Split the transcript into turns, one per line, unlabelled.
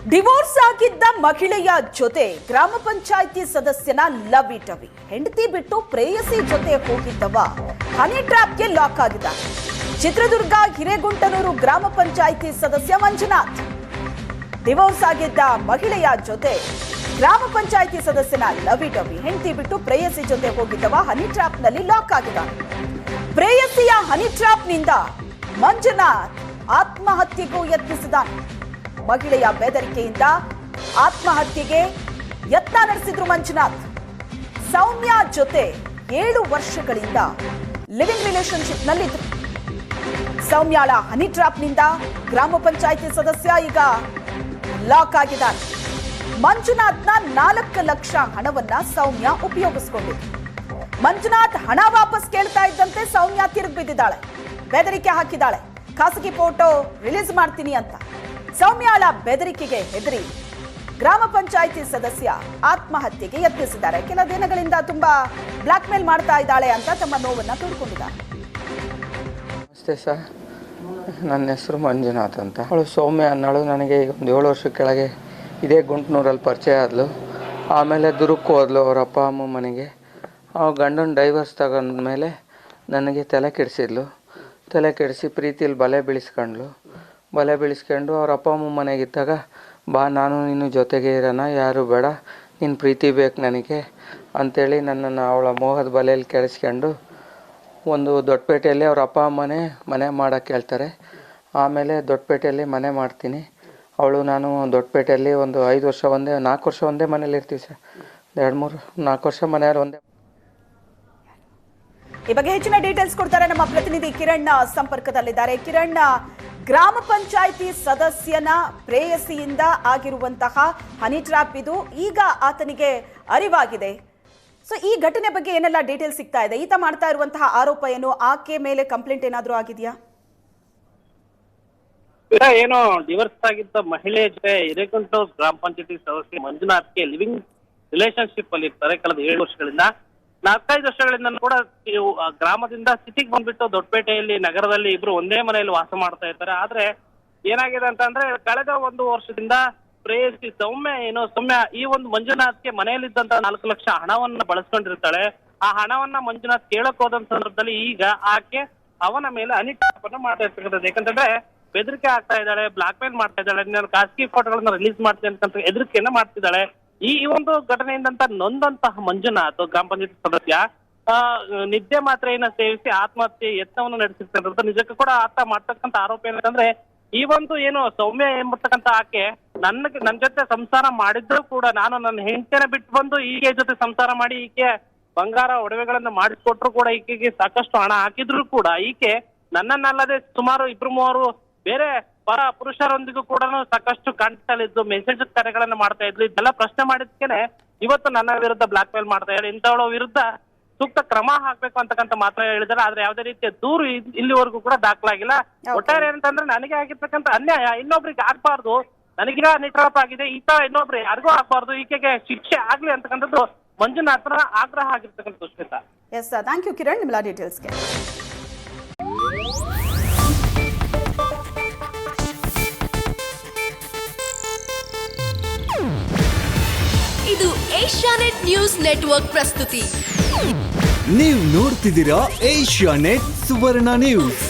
Divorce ಆಗಿದ್ದ ಮಹಿಳೆಯ ಜೊತೆ ಗ್ರಾಮ ಪಂಚಾಯಿತಿ ಸದಸ್ಯನ ಲವ್ ಇಟವಿ ಹೆಂಡತಿ ಬಿಟ್ಟು ಪ್ರೇಯಸಿ ಜೊತೆ ಹೋಗಿದ್ದವ ಹನಿ ಟ್ರ್ಯಾಪ್ಗೆ ಲಾಕ್ ಆಗಿದ್ದ. ಚಿತ್ರದುರ್ಗ ಹಿರೇಗುಂಟನೂರು ಗ್ರಾಮ ಪಂಚಾಯಿತಿ ಸದಸ್ಯ ಮಂಜುನಾಥ್ ಡಿವೋರ್ಸ್ ಆಗಿದ್ದ ಮಹಿಳೆಯ ಜೊತೆ ಗ್ರಾಮ ಪಂಚಾಯಿತಿ ಸದಸ್ಯನ ಲವ್ ಇಟವಿ ಹೆಂಡತಿ ಬಿಟ್ಟು ಪ್ರೇಯಸಿ ಜೊತೆ ಹೋಗಿದ್ದವ ಹನಿ ಟ್ರ್ಯಾಪ್ನಲ್ಲಿ ಲಾಕ್ ಆಗಿದ್ದ. ಪ್ರೇಯಸಿಯ ಹನಿ ಟ್ರ್ಯಾಪ್ನಿಂದ ಮಂಜುನಾಥ್ ಆತ್ಮಹತ್ಯೆಗೂ ಯತ್ನಿಸಿದ್ದಾನೆ. ಮಹಿಳೆಯ ಬೆದರಿಕೆಯಿಂದ ಆತ್ಮಹತ್ಯೆಗೆ ಯತ್ನ ನಡೆಸಿದ್ರು ಮಂಜುನಾಥ್. ಸೌಮ್ಯ ಜೊತೆ 7 ವರ್ಷಗಳಿಂದ ಲಿವಿಂಗ್ ರಿಲೇಶನ್ಶಿಪ್ ನಲ್ಲಿದ್ರು. ಸೌಮ್ಯಾಳ ಹನಿ ಟ್ರ್ಯಾಪ್ನಿಂದ ಗ್ರಾಮ ಪಂಚಾಯಿತಿ ಸದಸ್ಯ ಈಗ ಲಾಕ್ ಆಗಿದ್ದಾರೆ. ಮಂಜುನಾಥ್ನ 4 ಲಕ್ಷ ಹಣವನ್ನ ಸೌಮ್ಯ ಉಪಯೋಗಿಸಿಕೊಂಡಿದ್ರು. ಮಂಜುನಾಥ್ ಹಣ ವಾಪಸ್ ಕೇಳ್ತಾ ಇದ್ದಂತೆ ಸೌಮ್ಯ ತಿರುಗಿ ಬಿದ್ದಿದ್ದಾಳೆ, ಬೆದರಿಕೆ ಹಾಕಿದ್ದಾಳೆ. ಖಾಸಗಿ ಫೋಟೋ ರಿಲೀಸ್ ಮಾಡ್ತೀನಿ ಅಂತ. ಸೌಮ್ಯಾಳ ಬೆದರಿಕೆಗೆ ಹೆದರಿ ಗ್ರಾಮ ಪಂಚಾಯಿತಿ ಸದಸ್ಯ ಆತ್ಮಹತ್ಯೆಗೆ ಯತ್ನಿಸಿದ್ದಾರೆ. ಕೆಲ ದಿನಗಳಿಂದ ತುಂಬಾ ಬ್ಲಾಕ್ ಮೇಲ್ ಮಾಡ್ತಾ ಇದ್ದಾಳೆ ಅಂತ ತಮ್ಮ ನೋವನ್ನ ತೋಡ್ಕೊಂಡಿದ್ದಾರೆ.
ನಮಸ್ತೆ ಸರ್, ನನ್ನ ಹೆಸರು ಮಂಜುನಾಥ್ ಅಂತ. ಅವಳು ಸೌಮ್ಯ ಅನ್ನೋಳು ನನಗೆ ಈಗ ಒಂದು 7 ವರ್ಷ ಕೆಳಗೆ ಇದೇ ಗುಂಟ್ನೂರಲ್ಲಿ ಪರಿಚಯ ಆದಳು. ಆಮೇಲೆ ದುರುಕ್ಕು ಹೋದ್ಲು ಅವ್ರ ಅಪ್ಪ ಅಮ್ಮ ಮನೆಗೆ. ಅವ್ರ ಗಂಡನ ಡೈವರ್ಸ್ ತಗೊಂಡ್ಮೇಲೆ ನನಗೆ ತಲೆ ಕೆಡಿಸಿದ್ಲು. ತಲೆ ಕೆಡಿಸಿ ಪ್ರೀತಿಯಲ್ಲಿ ಬಲೆ ಬೀಳಿಸ್ಕೊಂಡು ಅವ್ರ ಅಪ್ಪ ಅಮ್ಮ ಮನೆಗಿದ್ದಾಗ, ಬಾ ನಾನು ನೀನು ಜೊತೆಗೆ ಇರೋಣ, ಯಾರು ಬೇಡ, ನಿನ್ನ ಪ್ರೀತಿ ಬೇಕು ನನಗೆ ಅಂಥೇಳಿ ನನ್ನನ್ನು ಅವಳ ಮೋಹದ ಬಲೆಯಲ್ಲಿ ಕೆಡಿಸ್ಕೊಂಡು ಒಂದು ದೊಡ್ಡಪೇಟೆಯಲ್ಲಿ ಅವ್ರ ಅಪ್ಪ ಅಮ್ಮನೇ ಮನೆ ಮಾಡೋಕ್ಕೆ ಹೇಳ್ತಾರೆ. ಆಮೇಲೆ ದೊಡ್ಡಪೇಟೆಯಲ್ಲಿ ಮನೆ ಮಾಡ್ತೀನಿ. ಅವಳು ನಾನು ದೊಡ್ಡಪೇಟೆಯಲ್ಲಿ ಒಂದು 5 ವರ್ಷ 4 ವರ್ಷ ಒಂದೇ ಮನೇಲಿ ಇರ್ತೀವಿ ಸರ್. 4 ವರ್ಷ ಮನೆಯಲ್ಲಿ ಒಂದೇ.
ಈ ಬಗ್ಗೆ ಹೆಚ್ಚಿನ ಡೀಟೇಲ್ಸ್ ಕೊಡ್ತಾರೆ ನಮ್ಮ ಪ್ರತಿನಿಧಿ ಕಿರಣ್ ಸಂಪರ್ಕದಲ್ಲಿದ್ದಾರೆ. ಕಿರಣ್, ಗ್ರಾಮ ಪಂಚಾಯಿತಿ ಸದಸ್ಯನ ಪ್ರೇಯಸಿಯಿಂದ ಆಗಿರುವಂತಹ ಹನಿ ಟ್ರ್ಯಾಪ್ ಇದು ಈಗ ಆತನಿಗೆ ಅರಿವಾಗಿದೆ. ಸೊ ಈ ಘಟನೆ ಬಗ್ಗೆ ಏನೆಲ್ಲ ಡೀಟೇಲ್ಸ್ ಸಿಗ್ತಾ ಇದೆ? ಈತ ಮಾಡ್ತಾ ಇರುವಂತಹ ಆರೋಪ ಏನು? ಆಕೆ ಮೇಲೆ ಕಂಪ್ಲೇಂಟ್ ಏನಾದರೂ ಆಗಿದೆಯಾ?
ಏನು ಡಿವೋರ್ಸ್ ಆಗಿದ್ದ ಮಹಿಳೆಯ ಜೊತೆ ಹಿರೇಗುಂಟೂರು ಗ್ರಾಮ ಪಂಚಾಯತಿ ಸದಸ್ಯ ಮಂಜುನಾಥ್ಗೆ ಲಿವಿಂಗ್ ರಿಲೇಶನ್ಶಿಪ್ ಅಲ್ಲಿ ಇರ್ತಾರೆ. ಕಳೆದ 7 ವರ್ಷಗಳಿಂದ 4-5 ವರ್ಷಗಳಿಂದ ಕೂಡ ಗ್ರಾಮದಿಂದ ಸಿಟಿಗೆ ಬಂದ್ಬಿಟ್ಟು ದೊಡ್ಡಪೇಟೆಯಲ್ಲಿ ನಗರದಲ್ಲಿ ಇಬ್ರು ಒಂದೇ ಮನೆಯಲ್ಲಿ ವಾಸ ಮಾಡ್ತಾ ಇರ್ತಾರೆ. ಆದ್ರೆ ಏನಾಗಿದೆ ಅಂತಂದ್ರೆ ಕಳೆದ 1 ವರ್ಷದಿಂದ ಪ್ರೇಯಸಿ ಸೌಮ್ಯ ಈ ಒಂದು ಮಂಜುನಾಥ್ಗೆ ಮನೆಯಲ್ಲಿದ್ದಂತ 4 ಲಕ್ಷ ಹಣವನ್ನ ಬಳಸ್ಕೊಂಡಿರ್ತಾಳೆ. ಆ ಹಣವನ್ನ ಮಂಜುನಾಥ್ ಕೇಳಕ್ ಹೋದಂತ ಸಂದರ್ಭದಲ್ಲಿ ಈಗ ಆಕೆ ಅವನ ಮೇಲೆ ಹನಿ ಟ್ರ್ಯಾಪ್ ಅನ್ನ ಮಾಡ್ತಾ ಇರ್ತಕ್ಕಂಥದ್ದು. ಯಾಕಂತಂದ್ರೆ ಬೆದರಿಕೆ ಆಗ್ತಾ ಇದ್ದಾಳೆ, ಬ್ಲಾಕ್ ಮೇಲ್ ಮಾಡ್ತಾ ಇದ್ದಾಳೆ, ನಾನು ಖಾಸಗಿ ಫೋಟೋಗಳನ್ನ ರಿಲೀಸ್ ಮಾಡ್ತೀನಿ ಅಂತ ಹೆದರಿಕೆಯನ್ನ ಮಾಡ್ತಿದ್ದಾಳೆ. ಈ ಒಂದು ಘಟನೆಯಿಂದ ನೊಂದಂತಹ ಮಂಜುನಾಥ್ ಗ್ರಾಮ ಪಂಚಾಯತ್ ಸದಸ್ಯ ನಿದ್ದೆ ಮಾತ್ರೆಯನ್ನ ಸೇವಿಸಿ ಆತ್ಮಹತ್ಯೆ ಯತ್ನವನ್ನು ನಡೆಸಿರ್ತಕ್ಕಂಥ. ನಿಜಕ್ಕೂ ಕೂಡ ಆತ ಮಾಡ್ತಕ್ಕಂಥ ಆರೋಪ ಏನಂತಂದ್ರೆ, ಈ ಒಂದು ಏನು ಸೌಮ್ಯ ಎಂಬತಕ್ಕಂಥ ಆಕೆ ನನ್ನ ಜೊತೆ ಸಂಸಾರ ಮಾಡಿದ್ರು ಕೂಡ ನಾನು ನನ್ನ ಹೆಂಡತಿನ ಬಿಟ್ಟು ಬಂದು ಈಕೆ ಜೊತೆ ಸಂಸಾರ ಮಾಡಿ ಈಕೆ ಬಂಗಾರ ಒಡವೆಗಳನ್ನ ಮಾಡಿಸ್ಕೊಟ್ರು ಕೂಡ ಈಕೆಗೆ ಸಾಕಷ್ಟು ಹಣ ಹಾಕಿದ್ರು ಕೂಡ ಈಕೆ ನನ್ನನ್ನಲ್ಲದೆ ಸುಮಾರು 2-3 ಬೇರೆ ಪರ ಪುರುಷರೊಂದಿಗೂ ಕೂಡ ಸಾಕಷ್ಟು ಕಾಂಟ್ಯಾಕ್ಟ್ ಇದ್ದು ಮೆಸೇಜ್ ಕರೆಗಳನ್ನ ಮಾಡ್ತಾ ಇದ್ಲು. ಇದೆಲ್ಲ ಪ್ರಶ್ನೆ ಮಾಡಿದ್ಕೇನೆ ಇವತ್ತು ನನ್ನ ವಿರುದ್ಧ ಬ್ಲಾಕ್ ಮೇಲ್ ಮಾಡ್ತಾ ಇದ್ದಾರೆ. ಇಂಥವಳ ವಿರುದ್ಧ ಸೂಕ್ತ ಕ್ರಮ ಹಾಕ್ಬೇಕು ಅಂತಕ್ಕಂಥ ಮಾತ್ರ ಹೇಳಿದ್ದಾರೆ. ಆದ್ರೆ ಯಾವುದೇ ರೀತಿಯ ದೂರು ಇಲ್ಲಿವರೆಗೂ ಕೂಡ ದಾಖಲಾಗಿಲ್ಲ. ಒಟ್ಟಾರೆ ಏನಂತಂದ್ರೆ ನನಗೆ ಆಗಿರ್ತಕ್ಕಂಥ ಅನ್ಯಾಯ ಇನ್ನೊಬ್ರಿಗೆ ಆಗ್ಬಾರ್ದು, ನನಗೀಗ ನಿಟ್ರಾಪ್ ಆಗಿದೆ, ಈ ತರ ಇನ್ನೊಬ್ರು ಯಾರಿಗೂ ಆಗ್ಬಾರ್ದು, ಈಕೆಗೆ ಶಿಕ್ಷೆ ಆಗ್ಲಿ ಅಂತಕ್ಕಂಥದ್ದು ಮಂಜುನಾಥರ ಆಗ್ರಹ ಆಗಿರ್ತಕ್ಕಂಥ Shweta.
Yes, thank you Kiran ನಿಮ್ಮೆಲ್ಲ ಡೀಟೇಲ್ಸ್ಗೆ.
ಇದು ಏಷ್ಯಾನೆಟ್ ನ್ಯೂಸ್ ನೆಟ್ವರ್ಕ್ ಪ್ರಸ್ತುತಿ.
ನೀವು ನೋಡ್ತಿದ್ದೀರಾ ಏಷ್ಯಾನೆಟ್ ಸುವರ್ಣ ನ್ಯೂಸ್.